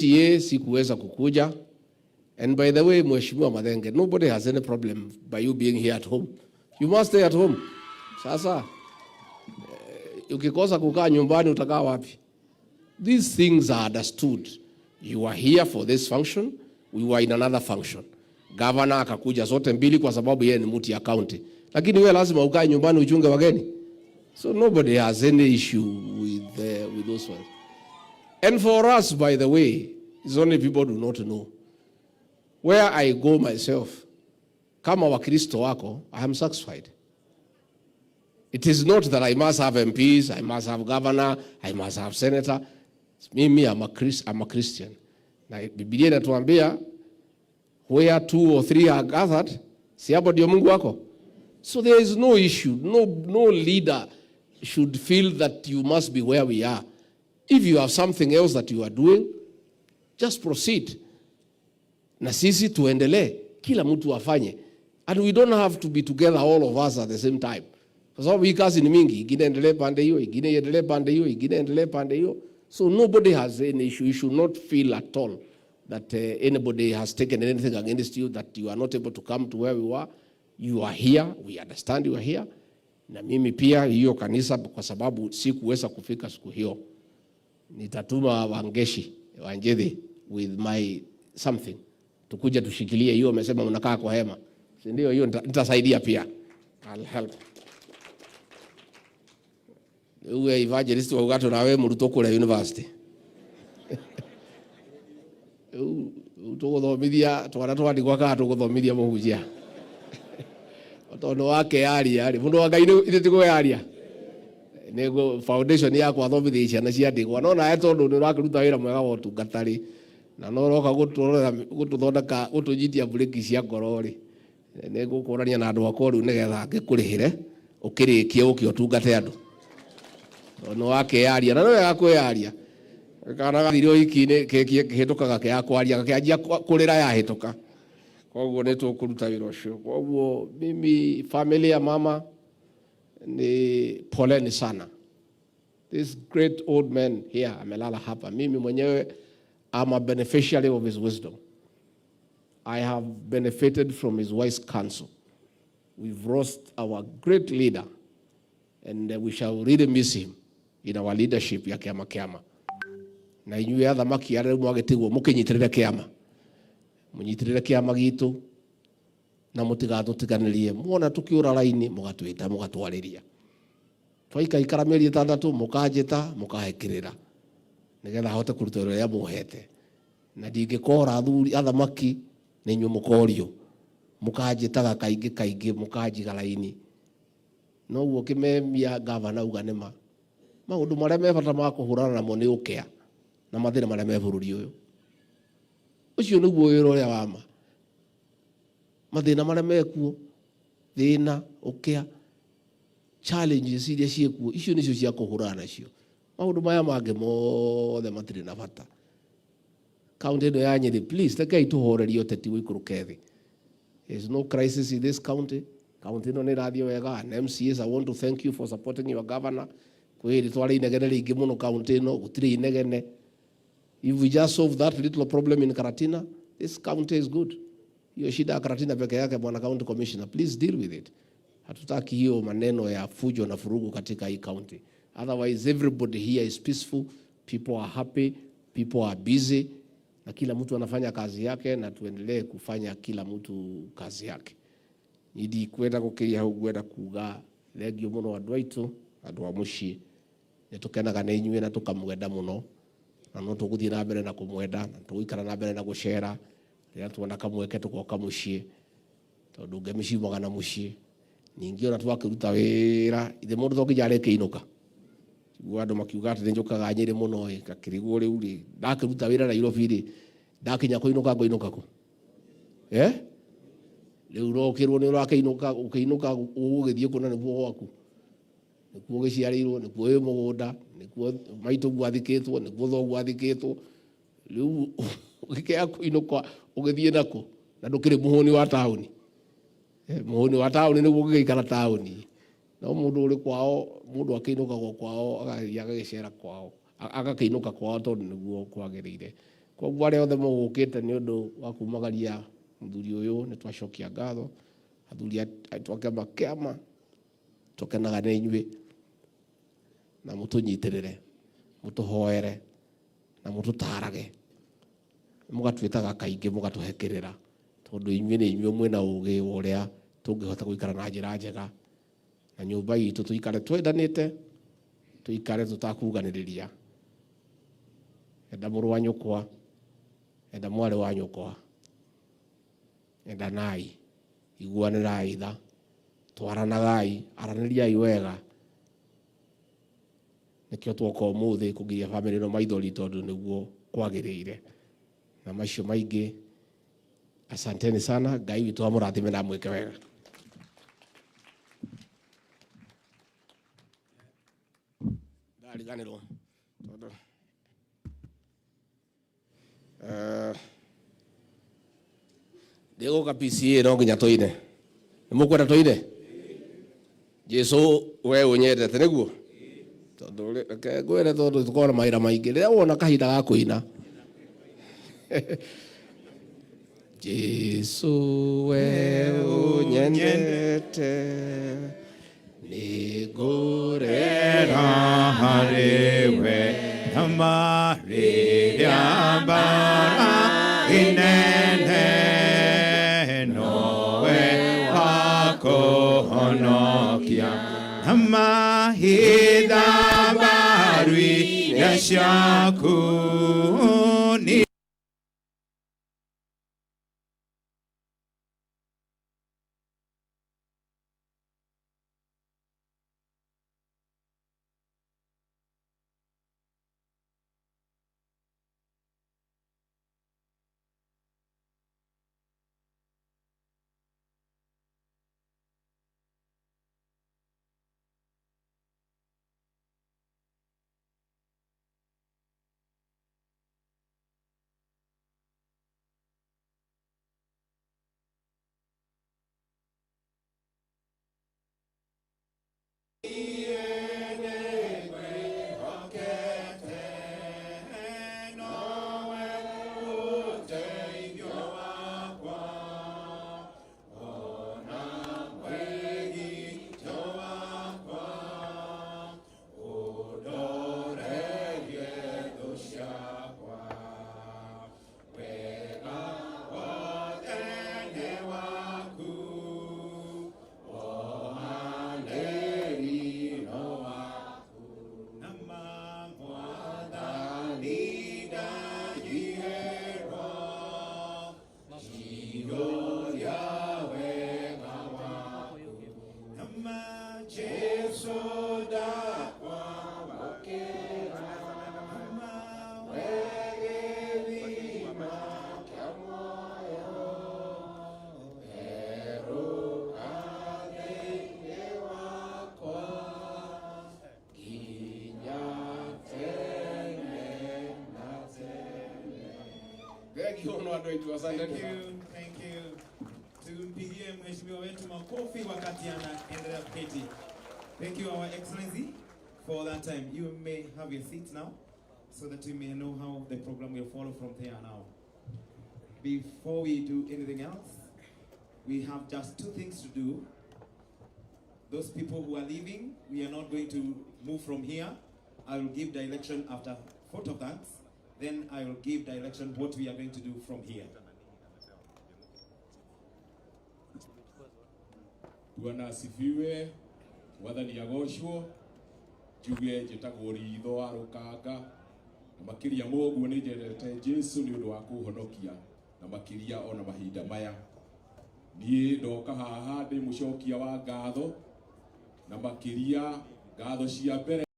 Sikuweza kukuja. And by the way, Mheshimiwa Mathenge, nobody has any problem by you being here at home. You must stay at home. Sasa, ukikosa kukaa nyumbani utakaa wapi? These things are understood. You are here for this function, we were in another function. Governor akakuja zote mbili kwa sababu yeye ni mtu ya county. Lakini wewe lazima ukae nyumbani uchunge wageni. So nobody has any issue with those ones. And for us, by the way, it's only people do not know. Where I go myself, kama wakristo wako, I am satisfied. It is not that I must have MPs, I must have governor, I must have senator. Mimi, I'm a Christian. Na Biblia inatuambia, where 2 or 3 are gathered, si hapo ndio Mungu wako. So there is no issue, no leader should feel that you must be where we are. If you have something else that you are doing, just proceed. Na sisi tuendelee, kila mtu afanye. And we don't have to be together all of us at the same time. Kwa sababu hii kazi ni mingi, ingine endelee pande hiyo, ingine endelee pande hiyo, ingine endelee pande hiyo. So nobody has any issue. You should not feel at all that anybody has taken anything against you, that you are not able to come to where we were. You are here, we understand you are here. Na mimi pia hiyo kanisa kwa sababu sikuweza kufika siku hiyo. Nitatuma Wangeshi, Wanjethi with my something. Tukuja tushikilie hiyo, umesema mnakaa kwa hema. Si ndio hiyo nitasaidia pia. I'll help. Uwe evangelist wa Ugato na wewe muruto kule university. Utogothomithia twana twandi kwa ka tugothomithia muhunjia. Otono wake ari mundu wa Ngai ithe tigo yaria. Nego foundation yakwa thomithia ciana cia ndigwa no na eto ndu urakiruta wira mwega wa utungatari na no roka gututhondeka gutunyitia breki cia ngoro ri nego kurania na andu akwa riu nigetha ngikurihire ukirikie ukiotungate andu no wake yaria na no wega kwiyaria kana gathirio ikine kihitukaga kia kwaria kianjia kurira yahituka koguo ni tukuruta wira ucio koguo mimi family ya mama ni poleni sana. This great old man here amelala hapa. Mimi mwenyewe I'm a beneficiary of his wisdom. I have benefited from his wise counsel. We've lost our great leader and we shall really miss him in our leadership ya kiama. Na inyuĩ athamaki arĩa mwagetigwo mũkinyitirĩre kiama. Munyitirĩre kiama gitu na mũtigatũtiganĩrie. Muona tukiura raini mũgatwĩta mũgatwarĩria. Twaikaikara mĩeri 6 mũkanjĩta mũkahekĩrĩra. Nigetha hote kuruta wĩra muhete. Na ndingĩkora athuri athamaki nĩ inyuĩ mũkorio. Mũkanjĩtaga kaingĩ mũkanjiga raini. No guo kĩmemia governor uga nĩma. Maũndũ marĩa me bata ma kũhũrana namo nĩ ũkĩa na mathĩna marĩa me bũrũri ũyũ. Ũcio nĩguo wĩra ũrĩa wa ma. Mathĩna marĩa mekuo, thĩna, ũkĩa, challenges iria ciĩkuo, icio nĩcio cia kũhũrana nacio. Maũndũ maya mangĩ mothe matirĩ na bata. County ĩno ya Nyeri, please, rekei tũhorerie ũteti wĩikũrũke thĩ. There is no crisis in this county. County ĩno nĩ ĩrathiĩ wega. And MCAs, I want to thank you for supporting your governor. Kwĩrĩ tware inegene rĩingĩ mũno county ĩno, gũtirĩ inegene. If we just solve that little problem in Karatina, this county is good. Hiyo shida ya Karatina peke yake, bwana county commissioner, please deal with it. Hatutaki hiyo maneno ya fujo na furugu katika hii county. Otherwise, everybody here is peaceful, people are happy, people are busy, na kila mtu anafanya kazi yake, na tuendelee kufanya kila mtu kazi yake. Nidi kwenda kukiria hugwenda kuga legio muno andu aitu andu a mucii nitukenaga na inyuĩ na tukamwenda muno na no tuguthii na mbere na kumwenda na tugikara na mbere na gucera rĩrĩa tuona kamweke tugoka mucii tondu ngemiciumaga na mucii ningi ona twakiruta wĩra ithe mũndũ thokija arekĩinũka guo andu makiuga atĩ nĩnjũkaga Nyeri mũno gakĩrigwo rĩu rĩ ndakiruta wĩra Nairobi rĩ ndakinya kũinũka kũ rĩu rokĩrwo nĩ ũrakĩinũka ũgũgĩthiĩ kũ na nĩguo gwaku nĩkuo gĩciarĩirwo nĩkuo wĩ mũgũnda nĩkuo maitũ gwathikĩtwo nĩkuo thoguo athikĩtwo rĩu ũgĩkĩaya kũinũka ũgĩthiĩ nakũ na ndũkĩrĩ mũhũni wa taũni mũhũni wa taũni nĩguo ũgĩikara taũni no mũndũ ũrĩ kwao mũndũ akĩinũka kwao agagĩcera kwao agakĩinũka kwao tondũ nĩguo kwagĩrĩire Koguo aria othe mugukite ni undu wa kumagaria muthuri uyu ni twacokia ngatho athuri atwake makiama tukenaga ni inyui na mutunyitirire mutuhoere na mututarage mugatwitaga kaingi mugatuhekirira tondu inyui ni inyui mwina ugi uria tungihota guikara na njira njega na nyumba itu tuikare twendanite tuikare tutakuganiriria enda muru wa nyukwa enda mwari wa nyukwa enda nai iguanirai tha twaranagai araniriai wega nikio twoka umuthi kugiria family no maithori tondu niguo kwagirire na macio maingi. Asanteni sana, Ngai witu amurathime na mwike wega. Ndariganirwo tondu ndiguka PCA no nginya tuine nimukwenda tuine Jesu we unyendete niguo tondu ngwire tondu tukona maira maingi riria wona kahinda ga kuina Jesu we unyendete nigurera hariwe amariria bara inene nowe wakuhonokia amahitha barui yashaku ni Thank you. Tumpigie mheshimiwa wetu makofi wakati anaendelea kuketi. Thank you, Our Excellency, for that time. You may have your seats now, so that you may know how the program will follow from there now. Before we do anything else, we have just two things to do. Those people who are leaving, we are not going to move from here. I will give direction after photo dance. Then I will give direction what we are going to do from here. Bwana asifiwe, wathani agoshwo, juge njitagwo Ritho wa Rukanga, na makiria moguo ni njendete Jesu ni undu wa kuhonokia, na makiria ona mahinda maya. Nie ndoka haha ndi mucokia wa ngatho, na makiria ngatho cia mbere